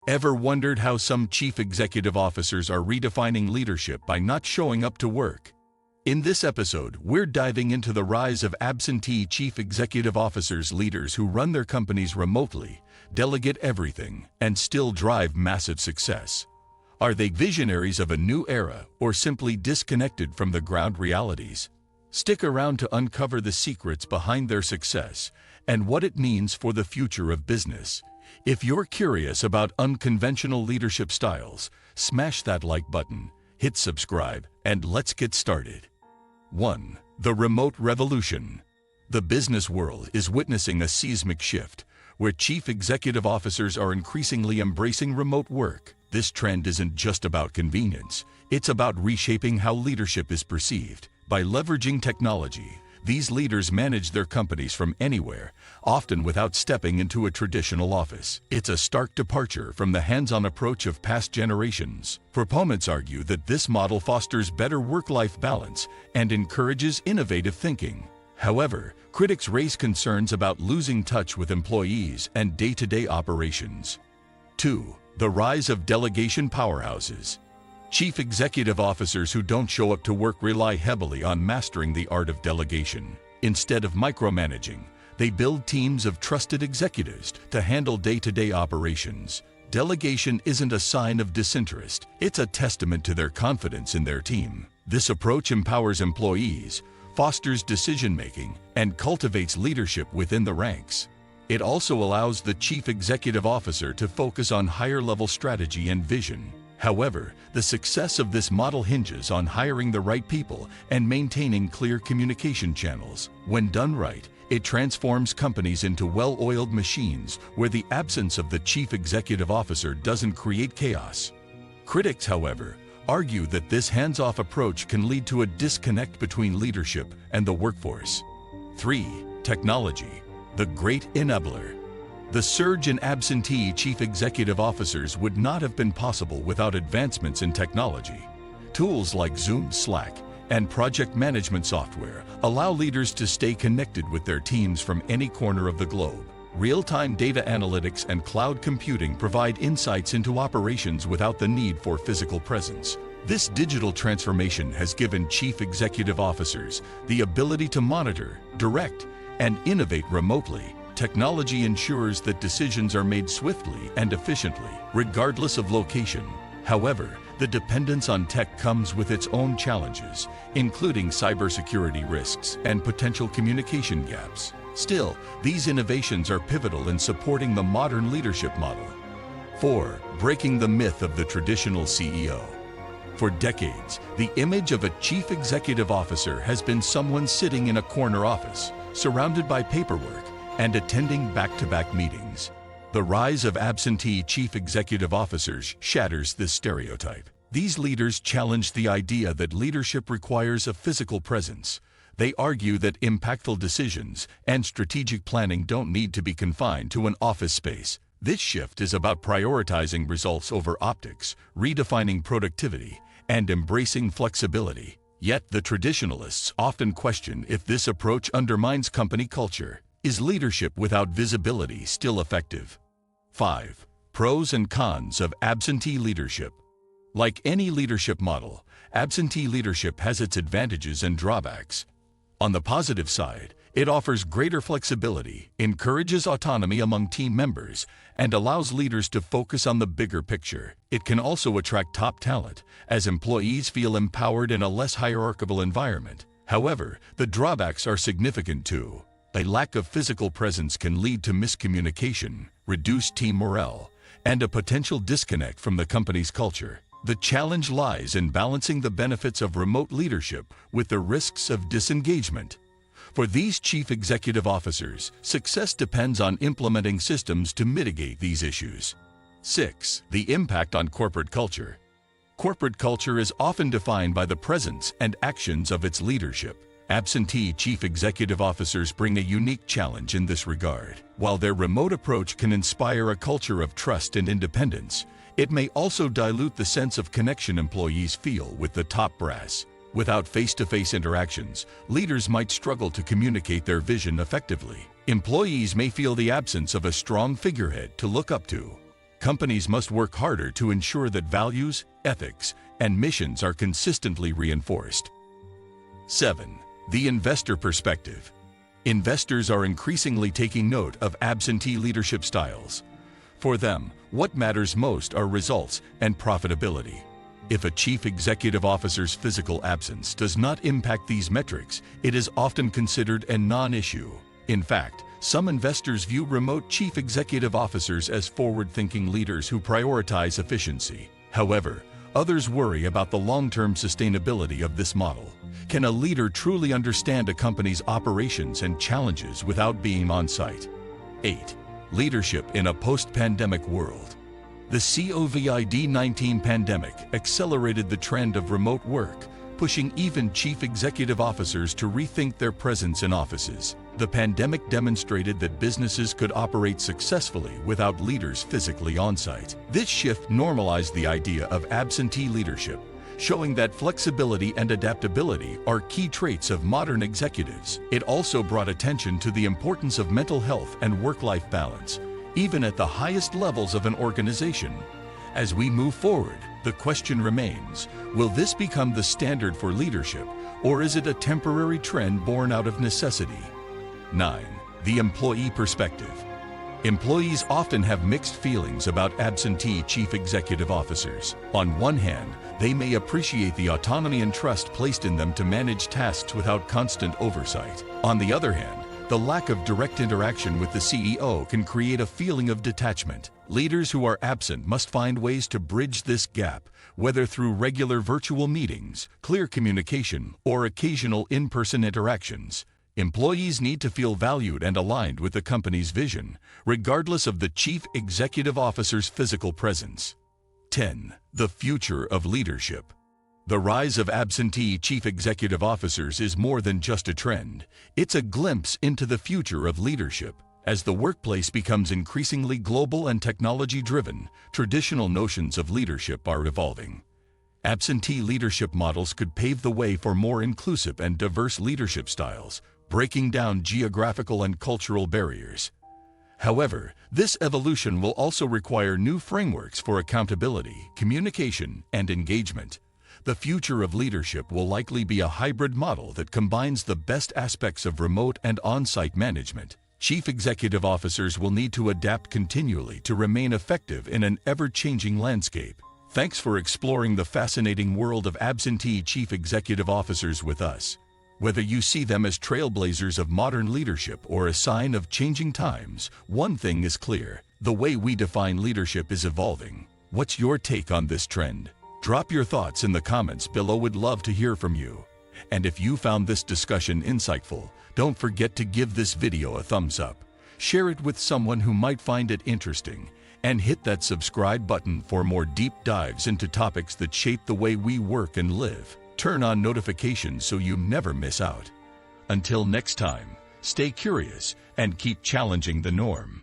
Ever wondered how some chief executive officers are redefining leadership by not showing up to work? In this episode, we're diving into the rise of absentee chief executive officers, leaders who run their companies remotely, delegate everything, and still drive massive success. Are they visionaries of a new era or simply disconnected from the ground realities? Stick around to uncover the secrets behind their success and what it means for the future of business. If you're curious about unconventional leadership styles, smash that like button, hit subscribe, and let's get started. 1. The remote revolution. The business world is witnessing a seismic shift, where chief executive officers are increasingly embracing remote work. This trend isn't just about convenience, it's about reshaping how leadership is perceived. By leveraging technology, these leaders manage their companies from anywhere, often without stepping into a traditional office. It's a stark departure from the hands-on approach of past generations. Proponents argue that this model fosters better work-life balance and encourages innovative thinking. However, critics raise concerns about losing touch with employees and day-to-day operations. 2. The rise of delegation powerhouses. Chief executive officers who don't show up to work rely heavily on mastering the art of delegation. Instead of micromanaging, they build teams of trusted executives to handle day-to-day operations. Delegation isn't a sign of disinterest, it's a testament to their confidence in their team. This approach empowers employees, fosters decision-making, and cultivates leadership within the ranks. It also allows the chief executive officer to focus on higher-level strategy and vision. However, the success of this model hinges on hiring the right people and maintaining clear communication channels. When done right, it transforms companies into well-oiled machines where the absence of the chief executive officer doesn't create chaos. Critics, however, argue that this hands-off approach can lead to a disconnect between leadership and the workforce. 3. Technology, the great enabler. The surge in absentee chief executive officers would not have been possible without advancements in technology. Tools like Zoom, Slack, and project management software allow leaders to stay connected with their teams from any corner of the globe. Real-time data analytics and cloud computing provide insights into operations without the need for physical presence. This digital transformation has given chief executive officers the ability to monitor, direct, and innovate remotely. Technology ensures that decisions are made swiftly and efficiently, regardless of location. However, the dependence on tech comes with its own challenges, including cybersecurity risks and potential communication gaps. Still, these innovations are pivotal in supporting the modern leadership model. 4. Breaking the myth of the traditional CEO. For decades, the image of a chief executive officer has been someone sitting in a corner office, surrounded by paperwork, and attending back-to-back meetings. The rise of absentee chief executive officers shatters this stereotype. These leaders challenge the idea that leadership requires a physical presence. They argue that impactful decisions and strategic planning don't need to be confined to an office space. This shift is about prioritizing results over optics, redefining productivity, and embracing flexibility. Yet the traditionalists often question if this approach undermines company culture. Is leadership without visibility still effective? 5. Pros and cons of absentee leadership. Like any leadership model, absentee leadership has its advantages and drawbacks. On the positive side, it offers greater flexibility, encourages autonomy among team members, and allows leaders to focus on the bigger picture. It can also attract top talent, as employees feel empowered in a less hierarchical environment. However, the drawbacks are significant too. A lack of physical presence can lead to miscommunication, reduced team morale, and a potential disconnect from the company's culture. The challenge lies in balancing the benefits of remote leadership with the risks of disengagement. For these chief executive officers, success depends on implementing systems to mitigate these issues. 6. The impact on corporate culture. Corporate culture is often defined by the presence and actions of its leadership. Absentee chief executive officers bring a unique challenge in this regard. While their remote approach can inspire a culture of trust and independence, it may also dilute the sense of connection employees feel with the top brass. Without face-to-face interactions, leaders might struggle to communicate their vision effectively. Employees may feel the absence of a strong figurehead to look up to. Companies must work harder to ensure that values, ethics, and missions are consistently reinforced. 7. The investor perspective. Investors are increasingly taking note of absentee leadership styles. For them, what matters most are results and profitability. If a chief executive officer's physical absence does not impact these metrics, it is often considered a non-issue. In fact, some investors view remote chief executive officers as forward-thinking leaders who prioritize efficiency. However, others worry about the long-term sustainability of this model. Can a leader truly understand a company's operations and challenges without being on-site? 8. Leadership in a post-pandemic world. The COVID-19 pandemic accelerated the trend of remote work, pushing even chief executive officers to rethink their presence in offices. The pandemic demonstrated that businesses could operate successfully without leaders physically on-site. This shift normalized the idea of absentee leadership, showing that flexibility and adaptability are key traits of modern executives. It also brought attention to the importance of mental health and work-life balance, even at the highest levels of an organization. As we move forward, the question remains, will this become the standard for leadership, or is it a temporary trend born out of necessity? 9. The employee perspective. Employees often have mixed feelings about absentee chief executive officers. On one hand, they may appreciate the autonomy and trust placed in them to manage tasks without constant oversight. On the other hand, the lack of direct interaction with the CEO can create a feeling of detachment. Leaders who are absent must find ways to bridge this gap, whether through regular virtual meetings, clear communication, or occasional in-person interactions. Employees need to feel valued and aligned with the company's vision, regardless of the chief executive officer's physical presence. 10. The future of leadership. The rise of absentee chief executive officers is more than just a trend. It's a glimpse into the future of leadership. As the workplace becomes increasingly global and technology-driven, traditional notions of leadership are evolving. Absentee leadership models could pave the way for more inclusive and diverse leadership styles, breaking down geographical and cultural barriers. However, this evolution will also require new frameworks for accountability, communication, and engagement. The future of leadership will likely be a hybrid model that combines the best aspects of remote and on-site management. Chief executive officers will need to adapt continually to remain effective in an ever-changing landscape. Thanks for exploring the fascinating world of absentee chief executive officers with us. Whether you see them as trailblazers of modern leadership or a sign of changing times, one thing is clear: the way we define leadership is evolving. What's your take on this trend? Drop your thoughts in the comments below. Would love to hear from you. And if you found this discussion insightful, don't forget to give this video a thumbs up, share it with someone who might find it interesting, and hit that subscribe button for more deep dives into topics that shape the way we work and live. Turn on notifications so you never miss out. Until next time, stay curious and keep challenging the norm.